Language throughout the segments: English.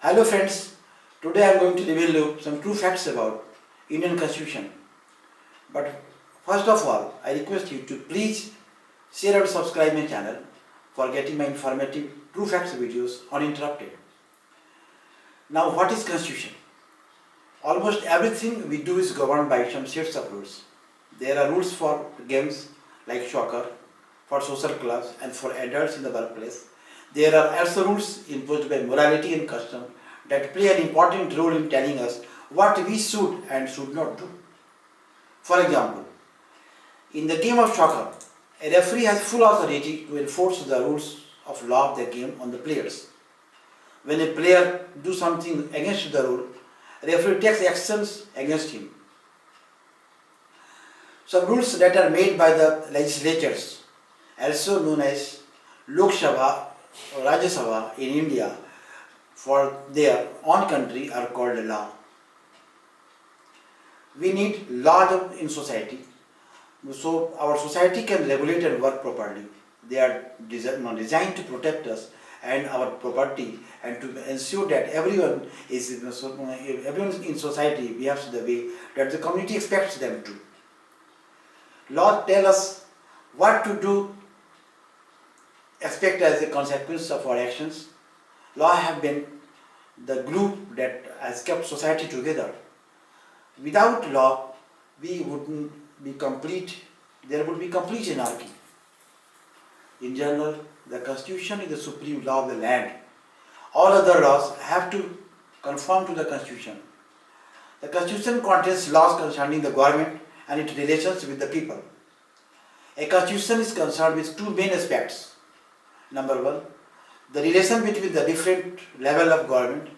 Hello friends, today I am going to reveal you some true facts about Indian Constitution. But first of all, I request you to please share and subscribe my channel for getting my informative true facts videos uninterrupted. Now what is Constitution? Almost everything we do is governed by some sets of rules. There are rules for games like soccer, for social clubs and for adults in the workplace. There are also rules imposed by morality and custom that play an important role in telling us what we should and should not do. For example, in the game of soccer, a referee has full authority to enforce the rules of law of the game on the players. When a player does something against the rule, a referee takes actions against him. Some rules that are made by the legislatures, also known as Lok Sabha or Rajya Sabha in India, for their own country are called law. We need law in society, so our society can regulate and work properly. They are designed to protect us and our property and to ensure that everyone in society behaves the way that the community expects them to. Law tell us what to do, expect as a consequence of our actions. Law have been the glue that has kept society together. Without law, we wouldn't be complete, there would be complete anarchy. In general, the Constitution is the supreme law of the land. All other laws have to conform to the Constitution. The Constitution contains laws concerning the government and its relations with the people. A Constitution is concerned with two main aspects. Number one, the relation between the different level of government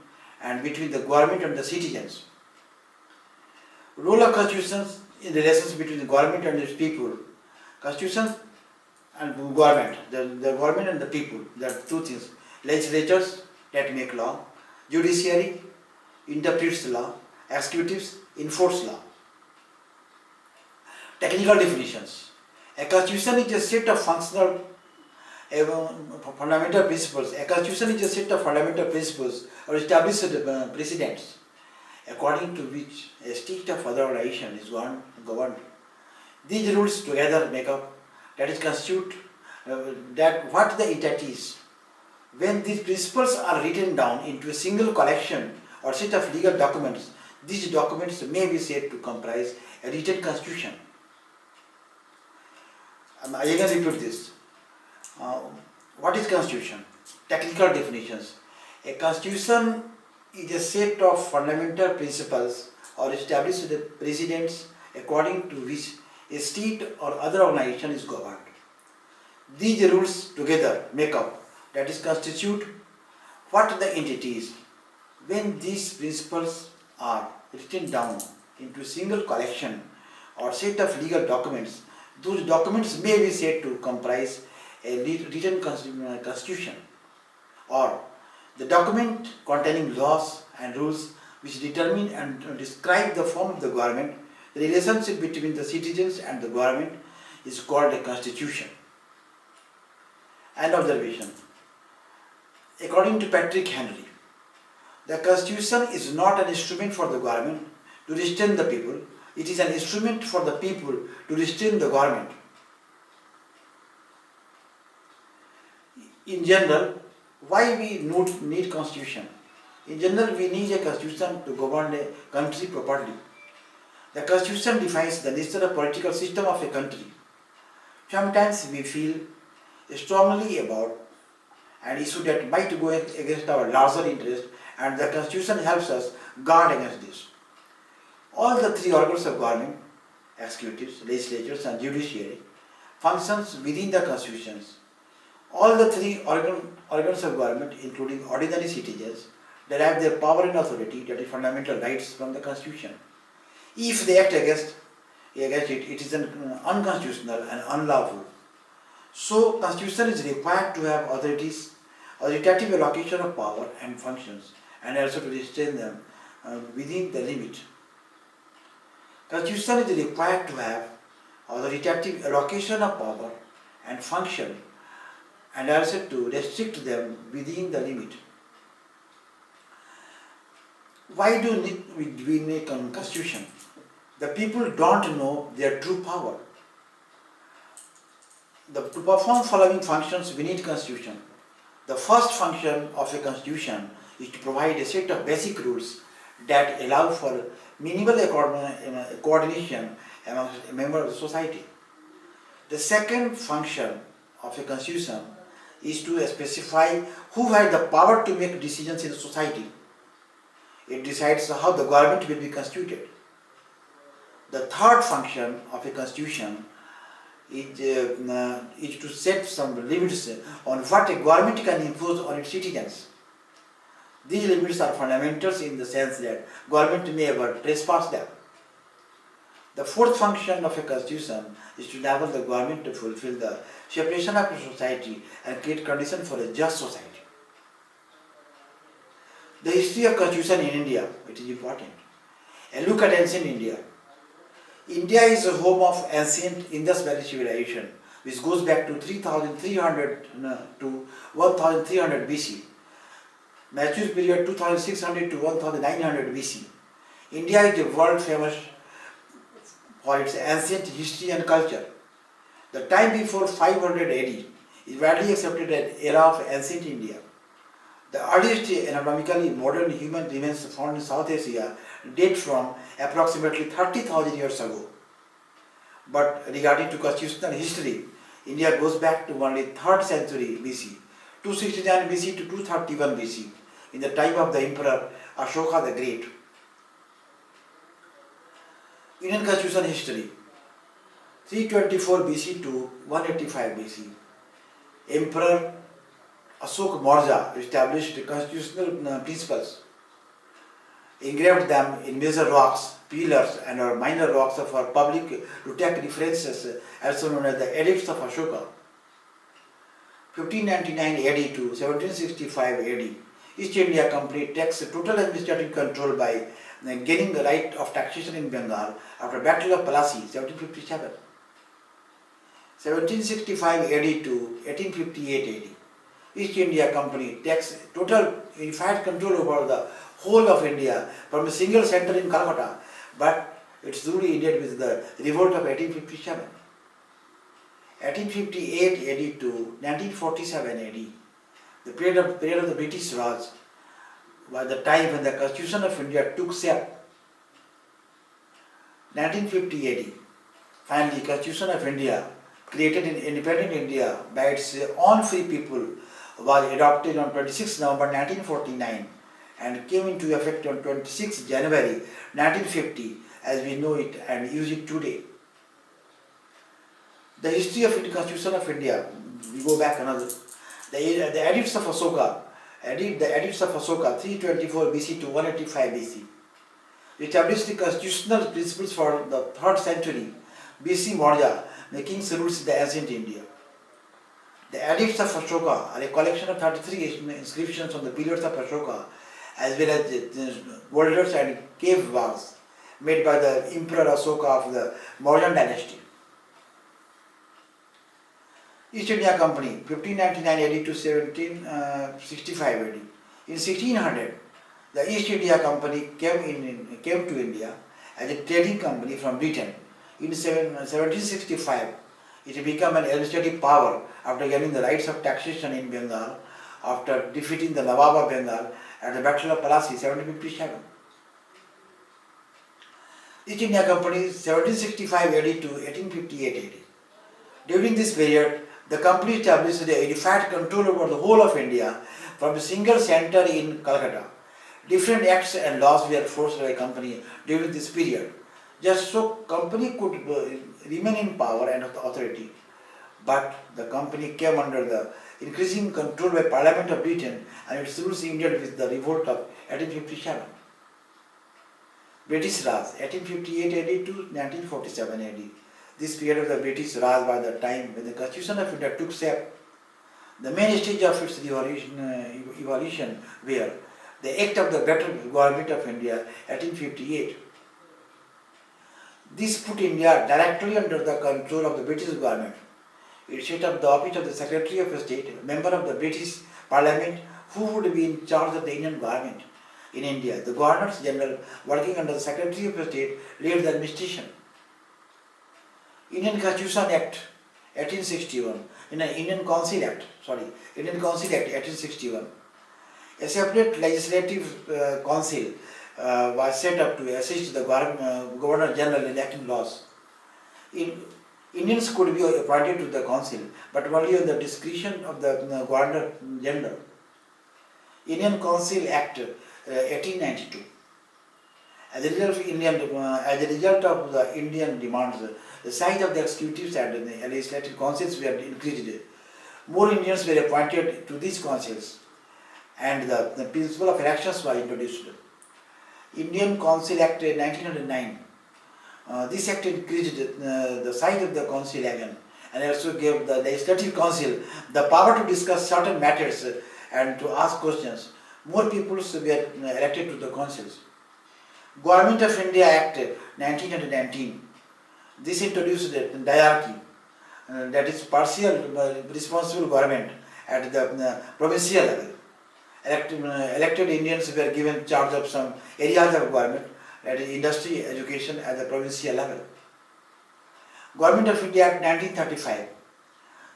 and between the government and the citizens. Role of constitutions in relations between the government and its people. Constitution and government, the government and the people, there are two things. Legislatures that make law, judiciary interprets law, executives enforce law. Technical definitions. A constitution is a set of fundamental principles. A constitution is a set of fundamental principles or established precedents according to which a state of other nation is governed. These rules together make up, that is constitute, that what the entity is. When these principles are written down into a single collection or set of legal documents, these documents may be said to comprise a written constitution. I again repeat this. What is constitution? Technical definitions. A constitution is a set of fundamental principles or established precedents according to which a state or other organization is governed. These rules together make up, that is constitute, what the entity is. When these principles are written down into a single collection or set of legal documents, those documents may be said to comprise a written constitution, or the document containing laws and rules which determine and describe the form of the government. The relationship between the citizens and the government is called a constitution. An observation. According to Patrick Henry, the constitution is not an instrument for the government to restrain the people, it is an instrument for the people to restrain the government. In general, why we need constitution? In general, we need a constitution to govern a country properly. The constitution defines the nature of political system of a country. Sometimes we feel strongly about an issue that might go against our larger interest, and the constitution helps us guard against this. All the three organs of government, executives, legislatures and judiciary, functions within the constitutions. All the three organs of government, including ordinary citizens, derive their power and authority, that is fundamental rights, from the constitution. If they act against it, it is unconstitutional and unlawful. So, constitution is required to have authoritative allocation of power and functions, and also to restrain them within the limit. Constitution is required to have authoritative allocation of power and function, and also to restrict them within the limit. Why do we need a constitution? The people don't know their true power. To perform following functions, we need constitution. The first function of a constitution is to provide a set of basic rules that allow for minimal coordination among members of the society. The second function of a constitution is to specify who has the power to make decisions in the society. It decides how the government will be constituted. The third function of a constitution is to set some limits on what a government can impose on its citizens. These limits are fundamentals in the sense that government may ever trespass them. The fourth function of a constitution is to enable the government to fulfill the separation of society and create conditions for a just society. The history of constitution in India, it is important. A look at ancient India. India is the home of ancient Indus Valley civilization, which goes back to 3300 to 1300 BC. Mature period 2600 to 1900 BC. India is the world famous for its ancient history and culture. The time before 500 AD is widely accepted as era of ancient India. The earliest anatomically modern human remains found in South Asia date from approximately 30,000 years ago. But regarding to constitutional history, India goes back to only 3rd century BC, 269 BC to 231 BC, in the time of the Emperor Ashoka the Great. Indian constitution history, 324 BC to 185 BC. Emperor Ashoka Maurya established constitutional principles, engraved them in major rocks, pillars and or minor rocks for public to take references, also known as the Edicts of Ashoka. 1599 AD to 1765 AD, East India Company takes total administrative control by gaining the right of taxation in Bengal after Battle of Plassey, 1757. 1765 AD to 1858 AD, East India Company takes total unified control over the whole of India from a single center in Calcutta, but its rule ended with the revolt of 1857. 1858 AD to 1947 AD, the period of the British Raj, was the time when the Constitution of India took shape. 1950 AD, finally Constitution of India, created in independent India by its own free people, was adopted on 26 November 1949 and came into effect on 26 January 1950 as we know it and use it today. The history of the Constitution of India, we go back another. The Edicts of Ashoka, the Edicts of Ashoka, 324 BC to 185 BC, established the constitutional principles for the 3rd century BC Maurya, making rules in the ancient India. The Edicts of Ashoka are a collection of 33 inscriptions on the pillars of Ashoka, as well as boulders and cave walls made by the Emperor Ashoka of the Mauryan dynasty. East India Company, 1599 AD to 1765 AD. In 1600, the East India Company came to India as a trading company from Britain. In 1765, it became an administrative power after gaining the rights of taxation in Bengal after defeating the Nawab of Bengal at the Battle of Plassey, 1757. East India Company, 1765 AD to 1858 AD. During this period, the company established a unified control over the whole of India from a single center in Calcutta. Different acts and laws were forced by the company during this period, just so company could remain in power and authority. But the company came under the increasing control by Parliament of Britain and its rules ended with the revolt of 1857. British Raj, 1858 AD to 1947 AD. This period of the British Raj was the time when the Constitution of India took shape. The main stage of its evolution were the Act of the Better Government of India, 1858. This put India directly under the control of the British government. It set up the office of the Secretary of State, a member of the British Parliament, who would be in charge of the Indian government. in India. The Governors General, working under the Secretary of State, led the administration. Indian Constitution Act 1861, Indian Council Act 1861. A separate legislative council was set up to assist the Governor General in acting laws. Indians could be appointed to the council, but only on the discretion of the Governor General. Indian Council Act 1892. As a result of the Indian demands, the size of the executives and the legislative councils were increased. More Indians were appointed to these councils, and the principle of elections was introduced. Indian Council Act 1909. This act increased the size of the council again, and also gave the legislative council the power to discuss certain matters and to ask questions. More people were elected to the councils. Government of India Act 1919. This introduced the diarchy, that is partial responsible government at the provincial level. Elected Indians were given charge of some areas of government, that is industry, education at the provincial level. Government of India Act 1935.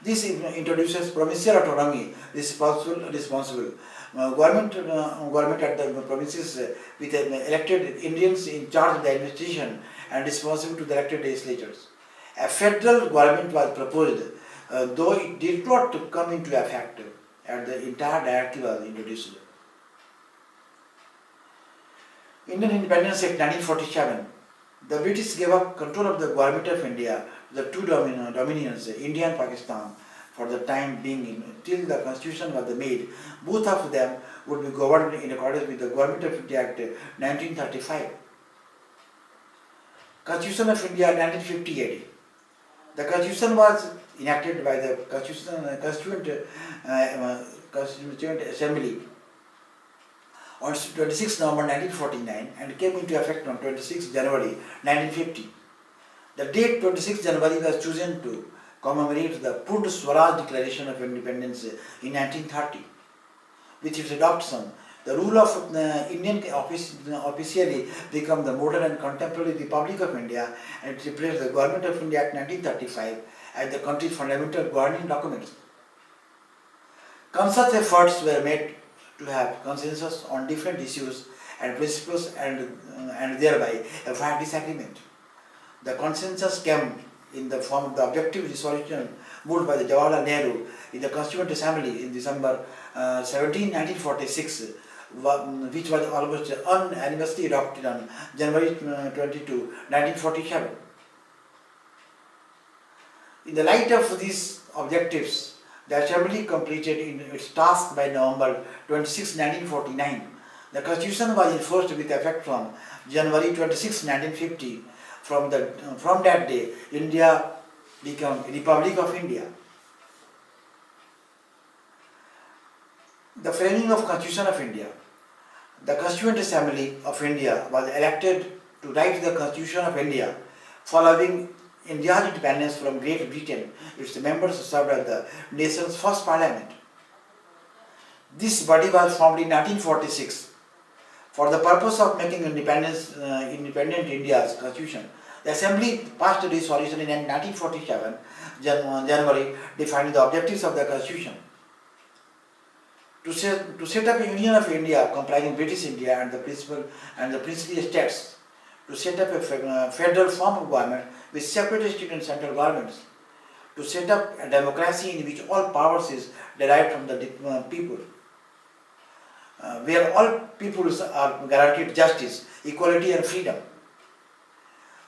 This introduces provincial autonomy, responsible. Government at the provinces with elected Indians in charge of the administration and responsible to the elected legislatures. A federal government was proposed, though it did not come into effect, and the entire directive was introduced. Indian Independence Act 1947. The British gave up control of the Government of India to the two dominions, India and Pakistan, for the time being, till the constitution was made. Both of them would be governed in accordance with the Government of India Act 1935. Constitution of India 1958. The constitution was enacted by the Constituent Assembly on 26 November 1949 and came into effect on 26 January 1950. The date 26 January was chosen to commemorate the Purna Swaraj Declaration of Independence in 1930. With its adoption, the rule of Indian officially became the modern and contemporary Republic of India, and it replaced the Government of India Act 1935 as the country's fundamental governing document. Conscious efforts were made to have consensus on different issues and principles and thereby avoid disagreement. The consensus came in the form of the objective resolution moved by the Jawaharlal Nehru in the Constituent Assembly in December 17, 1946, which was almost unanimously adopted on January 22, 1947. In the light of these objectives, the Assembly completed its task by November 26, 1949. The Constitution was enforced with effect from January 26, 1950. From that day, India became a Republic of India. The framing of Constitution of India. The Constituent Assembly of India was elected to write the Constitution of India following India's independence from Great Britain. Its members served as the nation's first parliament. This body was formed in 1946 for the purpose of making independent India's constitution. The Assembly passed a resolution in 1947, January, defining the objectives of the constitution. To set up a Union of India comprising British India and the princely states, to set up a federal form of government with separate state and central governments, to set up a democracy in which all powers is derived from the people, where all peoples are guaranteed justice, equality and freedom,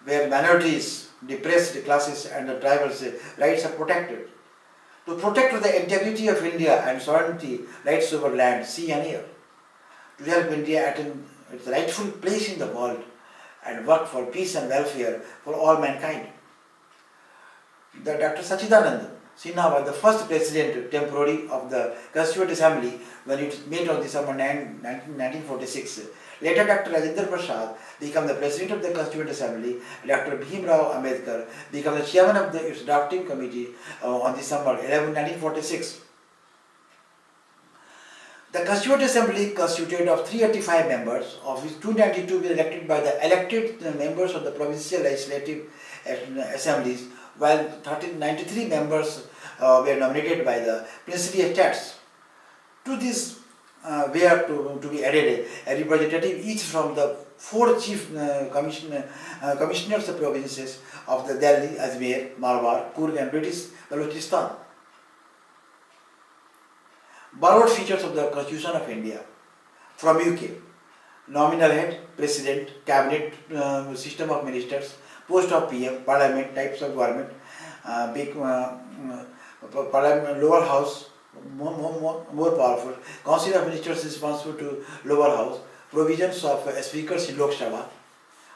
where minorities, depressed classes and the tribals' rights are protected, to protect the integrity of India and sovereignty, rights over land, sea and air, to help India attain its rightful place in the world and work for peace and welfare for all mankind. Dr. Sachidanand Sinha was the first president temporary of the Constituent Assembly when it met on December 9, 1946. Later, Dr. Rajendra Prasad became the president of the Constituent Assembly. Dr. Bhim Rao Ambedkar became the chairman of its drafting committee on December 11, 1946. The Constituent Assembly constituted of 385 members, of which 292 were elected by the elected members of the provincial legislative assemblies, while 93 members were nominated by the princely estates. To this were to be added a representative each from the four chief commissioners of provinces of the Delhi, Ajmer, Malabar, Coorg and British Balochistan. Borrowed features of the Constitution of India from UK: nominal head, president, cabinet, system of ministers, post of PM, parliament, types of government, big parliament, lower house, more powerful, council of ministers responsible to lower house, provisions of speakers in Lok Sabha.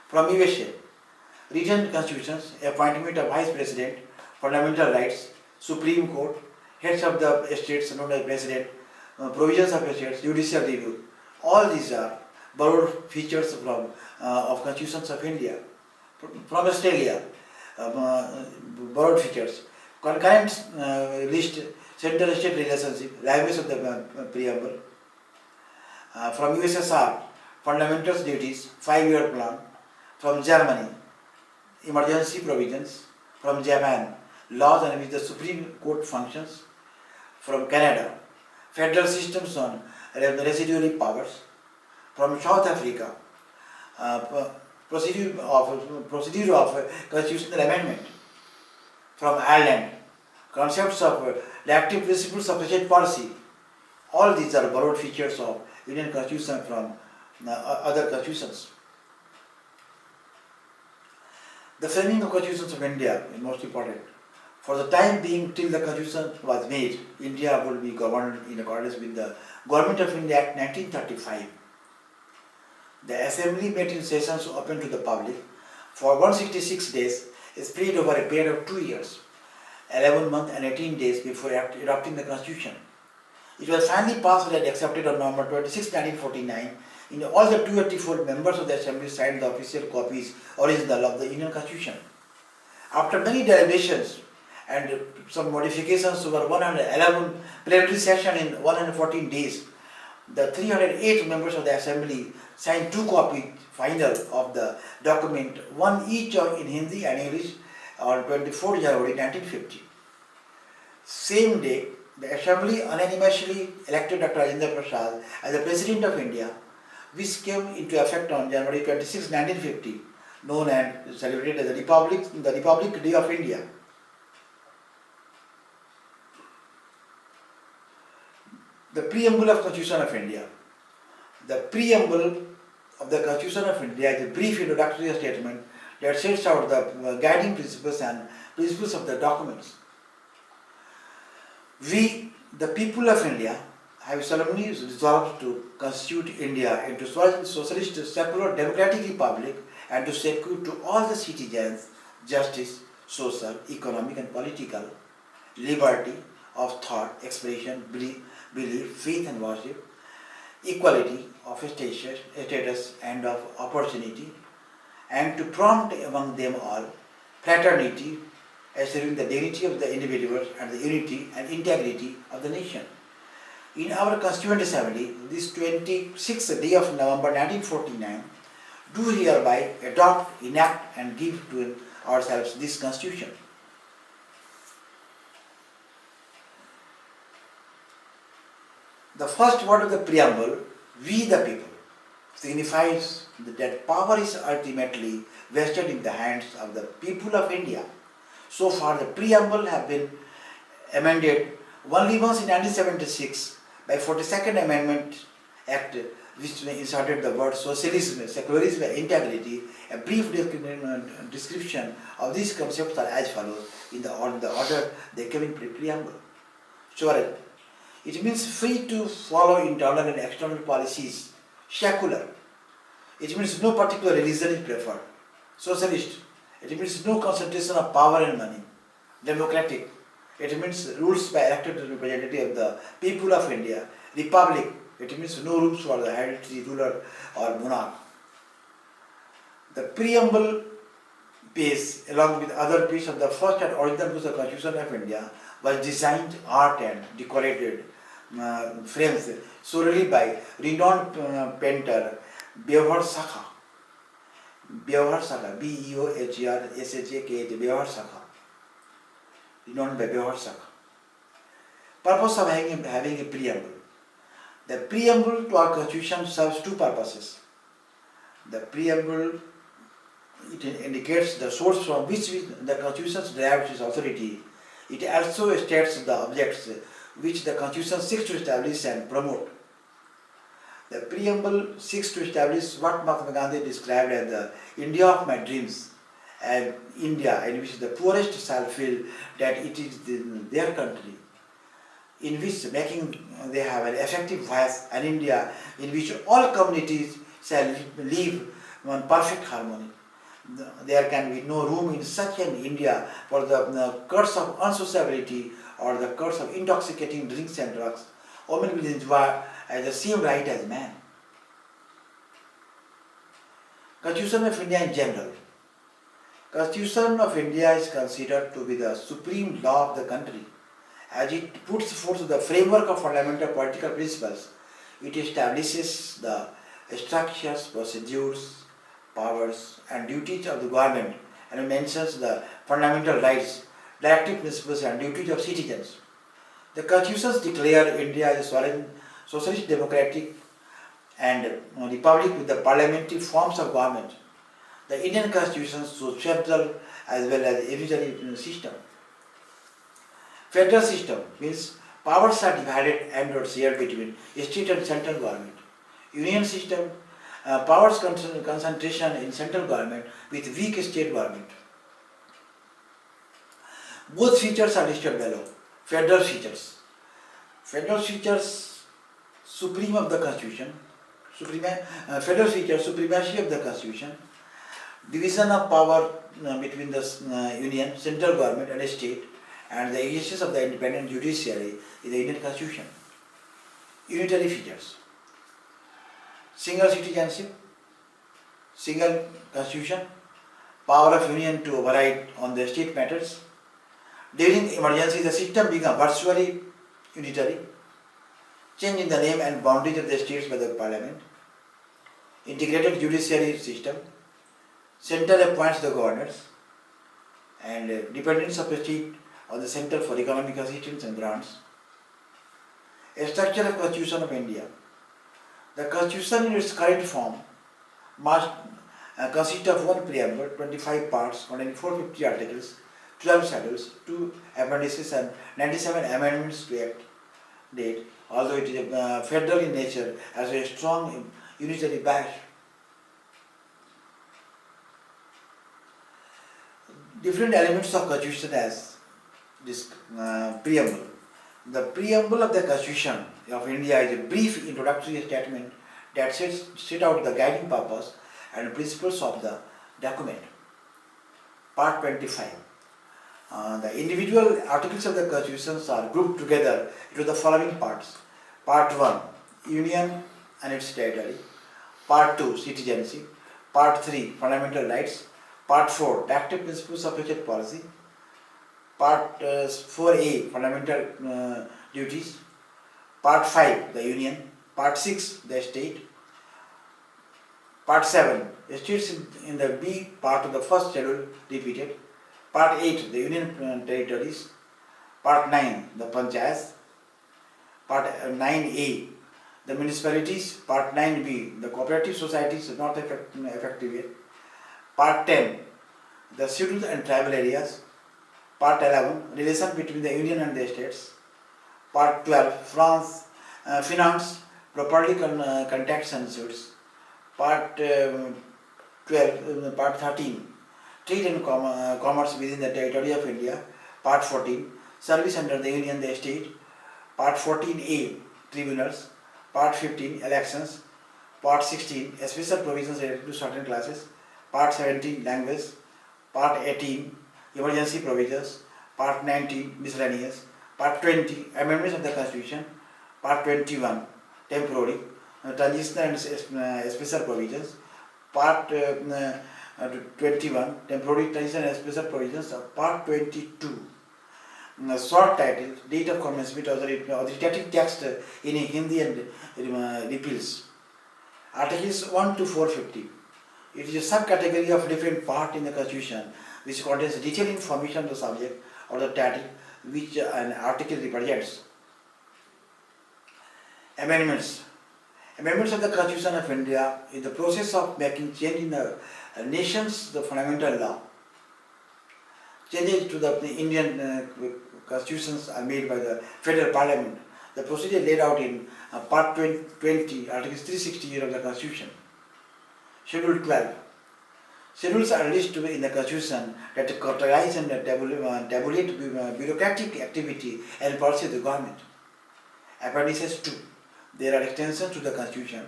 From USA, written constitutions, appointment of vice president, fundamental rights, Supreme Court, heads of the states known as president, provisions of states, judicial review. All these are borrowed features from of constitutions of India. From Australia, borrowed features. Concurrent list, central-state relationship, language of the preamble. From USSR, fundamental duties, 5-year plan. From Germany, emergency provisions. From Japan, laws on which the Supreme Court functions. From Canada, federal systems on residual powers. From South Africa, procedure of constitutional amendment. From Ireland, concepts of active principles of state policy. All these are borrowed features of Indian Constitution from other constitutions. The framing of constitutions of India is most important. For the time being, till the constitution was made, India will be governed in accordance with the Government of India Act 1935. The assembly met in sessions open to the public for 166 days, spread over a period of 2 years, 11 months and 18 days before adopting the constitution. It was finally passed and accepted on November 26, 1949. In all the 284 members of the assembly signed the official copies, original of the Indian constitution. After many deliberations and some modifications over 111 plenary sessions in 114 days, the 308 members of the assembly signed 2 copies final of the document, one each in Hindi and English, on 24 January 1950. Same day, the assembly unanimously elected Dr. Rajendra Prasad as the President of India, which came into effect on January 26, 1950, known and celebrated as the Republic Day of India. The preamble of Constitution of India. The preamble of the Constitution of India is a brief introductory statement that sets out the guiding principles and principles of the documents. We, the people of India, have solemnly resolved to constitute India into socialist, secular, democratic republic and to secure to all the citizens justice, social, economic and political, liberty of thought, expression, belief, faith and worship, equality of status and of opportunity, and to prompt among them all fraternity, assuring the dignity of the individuals and the unity and integrity of the nation. In our Constituent Assembly, this 26th day of November 1949, do hereby adopt, enact and give to ourselves this Constitution. The first word of the preamble, we the people, signifies that power is ultimately vested in the hands of the people of India. So far, the preamble have been amended only once in 1976 by 42nd Amendment Act, which inserted the word socialism, secularism and integrity. A brief description of these concepts are as follows in the order they came in preamble. Swaraj. It means free to follow internal and external policies. Secular. It means no particular religion is preferred. Socialist. It means no concentration of power and money. Democratic. It means rules by elected representative of the people of India. Republic. It means no rules for the hereditary ruler or monarch. The preamble page, along with other pieces of the first and original book of the Constitution of India, was designed, art and decorated frames solely by renowned painter Beohar Sakha. Beohar Sakha, Beohrsakha, Beohar Sakha, renowned by Beohar Sakha. Purpose of having a preamble. The preamble to our constitution serves two purposes. The preamble, it indicates the source from which the constitution derives its authority. It also states the objects which the constitution seeks to establish and promote. The preamble seeks to establish what Mahatma Gandhi described as the India of my dreams, and India in which the poorest shall feel that it is their country, in which they have an effective voice, and India in which all communities shall live in perfect harmony. There can be no room in such an India for the curse of unsociability or the curse of intoxicating drinks and drugs. Women will enjoy as the same right as man. Constitution of India in general. Constitution of India is considered to be the supreme law of the country, as it puts forth the framework of fundamental political principles. It establishes the structures, procedures, powers and duties of the government, and mentions the fundamental rights, directive principles and duties of citizens. The constitutions declare India as a sovereign, socialist, democratic and republic with the parliamentary forms of government. The Indian constitution shows federal as well as unitary system. Federal system means powers are divided and not shared between state and central government. Union system, powers concentration in central government with weak state government. Both features are listed below. Federal features. Federal features, supreme of the constitution. Federal features, supremacy of the constitution. Division of power between the union, central government and state, and the existence of the independent judiciary in the Indian constitution. Unitary features. Single citizenship, single constitution, power of union to override on the state matters. During emergency, the system becomes virtually unitary. Change in the name and boundaries of the states by the parliament. Integrated judiciary system. Center appoints the governors, and dependence of the state on the center for economic assistance and grants. A structure of Constitution of India. The Constitution in its current form must consist of one preamble, 25 parts, containing 450 articles, 12 schedules, 2 appendices and 97 amendments to Act date, although it is federal in nature, as a strong unitary bash. Different elements of Constitution as this preamble. The preamble of the Constitution of India is a brief introductory statement that sets out the guiding purpose and principles of the document. Part 25. The individual articles of the Constitution are grouped together into the following parts. Part 1, Union and its territory. Part 2, Citizenship. Part 3, Fundamental Rights. Part 4, Directive Principles of State Policy. Part 4a, Fundamental Duties. Part 5, the Union. Part 6, the State. Part 7, States in the B part of the first schedule repeated. Part 8, the Union Territories. Part 9, the Panchayats. Part 9a, the municipalities. Part 9b, the cooperative societies not effective yet. Part 10, the scheduled and tribal areas. Part 11, relation between the Union and the states. Part 12, finance, property contacts and suits. Part 12, Part 13, trade and commerce within the territory of India. Part 14, service under the Union and the state. Part 14a, tribunals. Part 15, elections. Part 16, special provisions related to certain classes. Part 17, language. Part 18, emergency provisions. Part 19, miscellaneous. Part 20, amendments of the Constitution. Part 21, temporary, transitional and special provisions. Part 21, temporary, transitional and special provisions. Part 22, short title, date of commencement, authoritative text in Hindi and repeals. Articles 1 to 450. It is a subcategory of different part in the Constitution which contains detailed information on the subject or the title which an article represents. Amendments. Amendments of the Constitution of India is the process of making change in the nation's fundamental law. Changes to the Indian constitutions are made by the Federal Parliament. The procedure laid out in Part 20, Articles 360 of the Constitution. Schedule 12. Schedules are listed in the Constitution that categorize and tabulate bureaucratic activity and policy of the government. Appendices 2. There are extensions to the Constitution.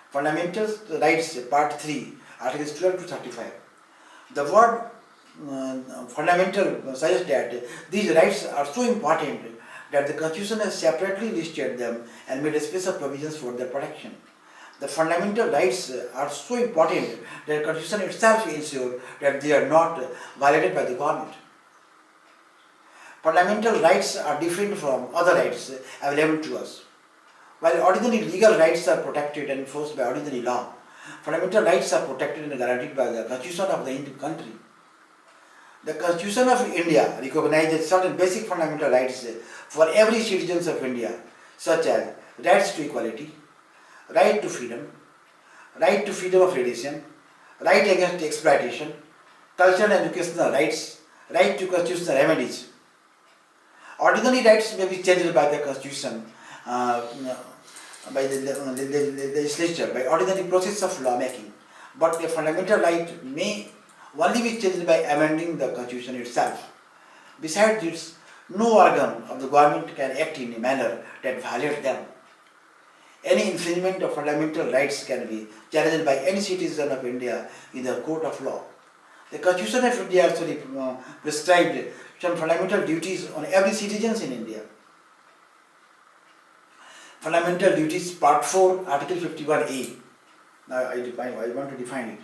Fundamental Rights, Part 3, Articles 12 to 35. The word fundamental suggests that these rights are so important that the Constitution has separately listed them and made special provisions for their protection. The fundamental rights are so important that the Constitution itself ensures that they are not violated by the government. Fundamental rights are different from other rights available to us. While ordinary legal rights are protected and enforced by ordinary law, fundamental rights are protected and guaranteed by the Constitution of the Indian country. The Constitution of India recognizes certain basic fundamental rights for every citizen of India, such as rights to equality, right to freedom of religion, right against exploitation, cultural and educational rights, right to constitutional remedies. Ordinary rights may be changed by the Constitution, by the legislature, by ordinary process of lawmaking, but the fundamental right may only be changed by amending the Constitution itself. Besides this, no organ of the government can act in a manner that violates them. Any infringement of fundamental rights can be challenged by any citizen of India in the court of law. The Constitution of India also prescribed some fundamental duties on every citizen in India. Fundamental duties, Part 4, Article 51A. Now I want to define it.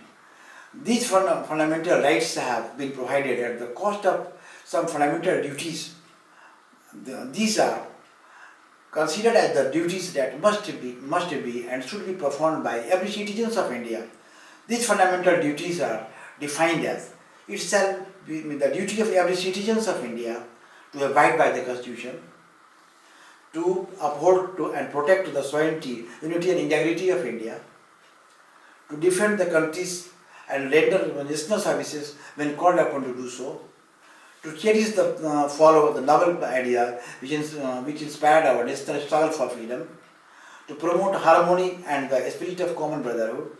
These fundamental rights have been provided at the cost of some fundamental duties. These are considered as the duties that must be and should be performed by every citizen of India. These fundamental duties are defined as it shall be the duty of every citizen of India to abide by the Constitution, to uphold and protect the sovereignty, unity and integrity of India, to defend the country's and render national services when called upon to do so, to cherish follow the noble idea which inspired our national struggle for freedom, to promote harmony and the spirit of common brotherhood,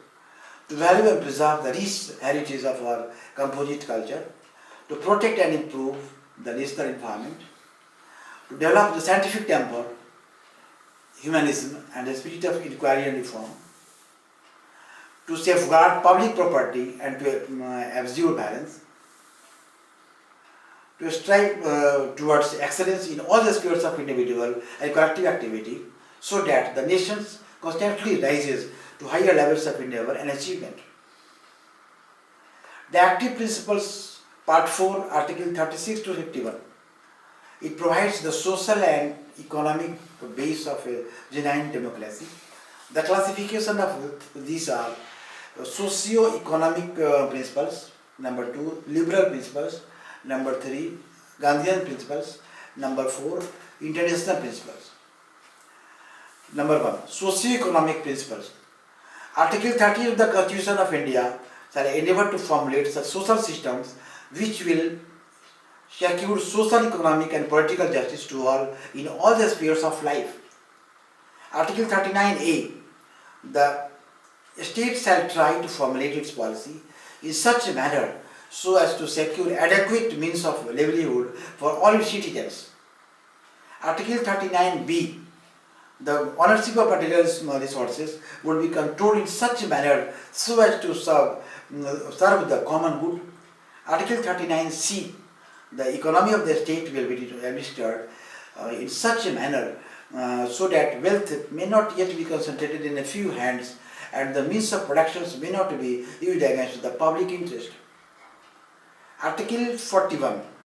to value and preserve the rich heritage of our composite culture, to protect and improve the national environment, to develop the scientific temper, humanism and the spirit of inquiry and reform, to safeguard public property and to absolute balance, to strive towards excellence in all the spheres of individual and collective activity, so that the nation constantly rises to higher levels of endeavor and achievement. The Active Principles, Part 4, Article 36 to 51. It provides the social and economic base of a genuine democracy. The classification of these are socio-economic principles, number 2, liberal principles, number 3, Gandhian principles, number 4, international principles. Number 1, socio-economic principles. Article 30 of the Constitution of India shall endeavour to formulate such social systems which will secure social, economic and political justice to all in all the spheres of life. Article 39A, the state shall try to formulate its policy in such a manner so as to secure adequate means of livelihood for all its citizens. Article 39B, the ownership of material resources would be controlled in such a manner so as to serve the common good. Article 39C, the economy of the state will be administered in such a manner so that wealth may not yet be concentrated in a few hands and the means of production may not be used against the public interest. Article 41.